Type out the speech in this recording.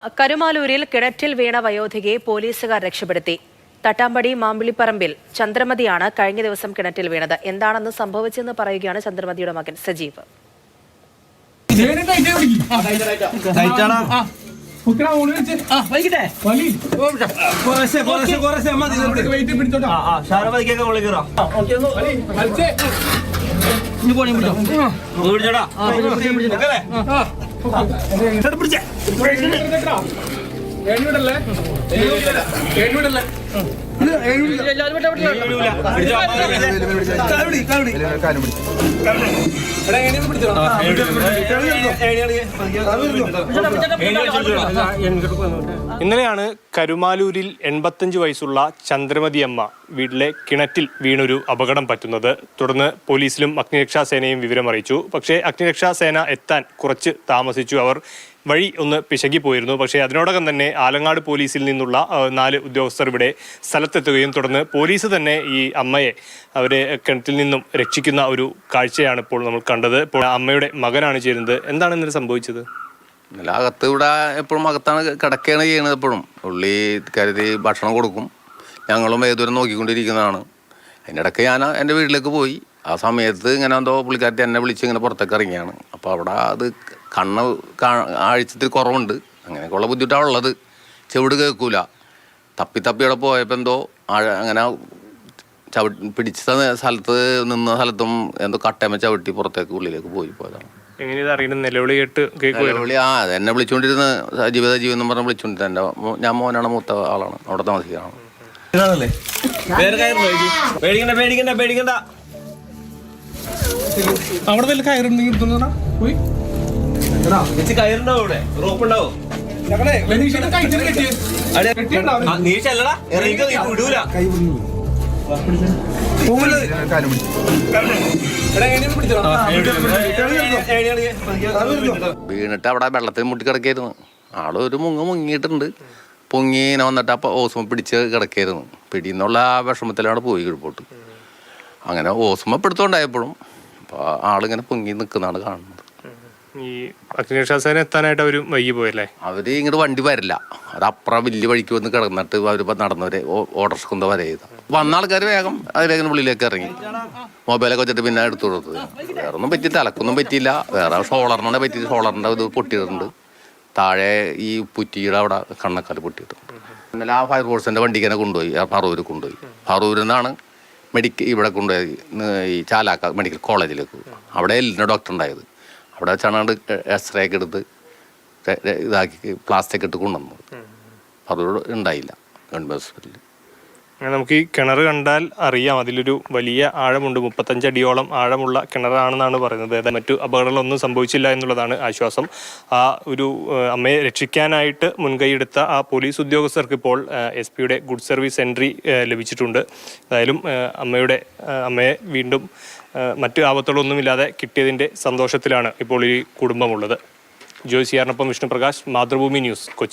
കരുമാലൂരിൽ കിണറ്റിൽ വീണ വയോധികയെ പോലീസുകാർ രക്ഷപ്പെടുത്തി. തട്ടാമ്പടി മാമ്പിളിപ്പറമ്പിൽ ചന്ദ്രമതിയാണ് കഴിഞ്ഞ ദിവസം കിണറ്റിൽ വീണത്. എന്താണെന്ന് സംഭവിച്ചെന്ന് പറയുകയാണ് ചന്ദ്രമതിയുടെ മകൻ സജീവ്. ഇന്നലെയാണ് കരുമാലൂരിൽ 85 വയസ്സുള്ള ചന്ദ്രമതി അമ്മ വീട്ടിലെ കിണറ്റിൽ വീണൊരു അപകടം പറ്റുന്നത്. തുടർന്ന് പോലീസിലും അഗ്നിരക്ഷാസേനയും വിവരമറിയിച്ചു. പക്ഷേ അഗ്നിരക്ഷാസേന എത്താൻ കുറച്ച് താമസിച്ചു. അവർ വഴി ഒന്ന് പിശകിപ്പോയിരുന്നു. പക്ഷേ അതിനോടകം തന്നെ ആലങ്ങാട് പോലീസിൽ നിന്നുള്ള 4 ഉദ്യോഗസ്ഥർ ഇവിടെ സ്ഥലത്തെത്തുകയും തുടർന്ന് പോലീസ് തന്നെ ഈ അമ്മയെ അവരെ കിണറ്റിൽ നിന്നും രക്ഷിക്കുന്ന ഒരു കാഴ്ചയാണ് ഇപ്പോൾ നമ്മൾ കണ്ടത്. ഇപ്പോൾ അമ്മയുടെ മകനാണ് ചേരുന്നത്. എന്താണ് ഇന്നലെ സംഭവിച്ചത്? ഇന്നലെ അകത്ത് ഇവിടെ എപ്പോഴും അകത്താണ് കിടക്കുകയാണ് ചെയ്യുന്നത്. എപ്പോഴും ഉള്ളി കരുതി ഭക്ഷണം കൊടുക്കും. ഞങ്ങളും ഏതൊരു നോക്കിക്കൊണ്ടിരിക്കുന്നതാണ്. അതിനിടയ്ക്ക് ഞാൻ എൻ്റെ വീട്ടിലേക്ക് പോയി. ആ സമയത്ത് ഇങ്ങനെ എന്തോ പുള്ളിക്കാരത്തി എന്നെ വിളിച്ച് ഇങ്ങനെ പുറത്തേക്ക് ഇറങ്ങിയാണ്. അപ്പോൾ അവിടെ അത് കണ്ണ് ആഴ്ചത്തിൽ കുറവുണ്ട്. അങ്ങനെയൊക്കെയുള്ള ബുദ്ധിമുട്ടാണ് ഉള്ളത്. ചെവിട് കേൾക്കൂല. തപ്പി അവിടെ പോയപ്പോൾ എന്തോ അങ്ങനെ പിടിച്ച സ്ഥലത്ത് നിന്ന സ്ഥലത്തും എന്തോ കട്ടയമ്മ ചവിട്ടി പുറത്തേക്ക് ഉള്ളിലേക്ക് പോയതാണ്. നിലവിളി എന്നെ വിളിച്ചുകൊണ്ടിരുന്ന സജീവൻ എന്ന് പറഞ്ഞാൽ വിളിച്ചുകൊണ്ടിരുന്ന ഞാൻ മോനാണ്, മൂത്ത ആളാണ്, അവിടെ താമസിക്കുകയാണ്. അവിടെ വല്ല കയറുണ്ടെങ്കിൽ പോയി വീണിട്ട് അവിടെ വെള്ളത്തിൽ മുട്ടിക്കിടക്കായിരുന്നു. ആള് ഒരു മുങ്ങിയിട്ടുണ്ട്. പൊങ്ങി ഇങ്ങനെ വന്നിട്ട് അപ്പം ഓസുമ പിടിച്ച് കിടക്കായിരുന്നു. പിടിയെന്നുള്ള ആ വിഷമത്തിലാണ് പോയി കീഴ്പോട്ട്. അങ്ങനെ ഓസുമ പിടുത്തോണ്ടായപ്പോഴും അപ്പോൾ ആളിങ്ങനെ പൊങ്ങി നിൽക്കുന്നതാണ് കാണുന്നത്. ഈ അഗ്നിരക്ഷാസേന എത്താനായിട്ട് അവർ വൈകി പോയല്ലേ? അവര് ഇങ്ങോട്ട് വണ്ടി വരില്ല. അത് അപ്പുറം വലിയ വഴിക്ക് വന്ന് കിടന്നിട്ട് അവർ നടന്നവരെ ഓട്ടർസ്കുന്ത വരെ ചെയ്ത വന്ന ആൾക്കാർ വേഗം അതിലേക്ക് ഉള്ളിലേക്ക് ഇറങ്ങി മൊബൈലൊക്കെ വെച്ചിട്ട് പിന്നെ എടുത്തു കൊടുത്തത്. വേറെ ഒന്നും പറ്റി, തലക്കൊന്നും പറ്റിയില്ല. വേറെ ഷോളറിനെ പറ്റി, ഷോളറിൻ്റെ ഇത് പൊട്ടിയിട്ടുണ്ട്. താഴെ ഈ പുറ്റിയുടെ അവിടെ കണ്ണക്കാൽ പൊട്ടിയിട്ടുണ്ട്. ഇന്നലെ ആ ഫയർഫോഴ്സിൻ്റെ വണ്ടിക്ക് തന്നെ കൊണ്ടുപോയി, പറവൂർ കൊണ്ടുപോയി. പറവൂരിൽ നിന്നാണ് ഇവിടെ കൊണ്ടുപോയി ഈ ചാലാക്ക മെഡിക്കൽ കോളേജിലേക്ക്. അവിടെ എല്ലിൻ്റെ ഡോക്ടർ ഉണ്ടായത്. അവിടെ വെച്ചാണ് എക്സ്റേ ഒക്കെ എടുത്ത് ഇതാക്കി പ്ലാസ്റ്റിക് ഇട്ട് കൊണ്ടുവന്നത്. അതോട് ഉണ്ടായില്ല ഗവൺമെൻറ് ഹോസ്പിറ്റലിൽ. നമുക്ക് ഈ കിണർ കണ്ടാൽ അറിയാം അതിലൊരു വലിയ ആഴമുണ്ട്. 35 അടിയോളം ആഴമുള്ള കിണറാണെന്നാണ് പറയുന്നത്. മറ്റു അപകടങ്ങളൊന്നും സംഭവിച്ചില്ല എന്നുള്ളതാണ് ആശ്വാസം. ആ ഒരു അമ്മയെ രക്ഷിക്കാനായിട്ട് മുൻകൈയെടുത്ത ആ പോലീസ് ഉദ്യോഗസ്ഥർക്ക് ഇപ്പോൾ SP-യുടെ ഗുഡ് സർവീസ് എൻട്രി ലഭിച്ചിട്ടുണ്ട്. ഏതായാലും അമ്മയെ വീണ്ടും മറ്റ് ആപത്തുകളൊന്നുമില്ലാതെ കിട്ടിയതിൻ്റെ സന്തോഷത്തിലാണ് ഇപ്പോൾ ഈ കുടുംബമുള്ളത്. ജോയ് സിയാറിനൊപ്പം വിഷ്ണുപ്രകാശ്, മാതൃഭൂമി ന്യൂസ്, കൊച്ചി.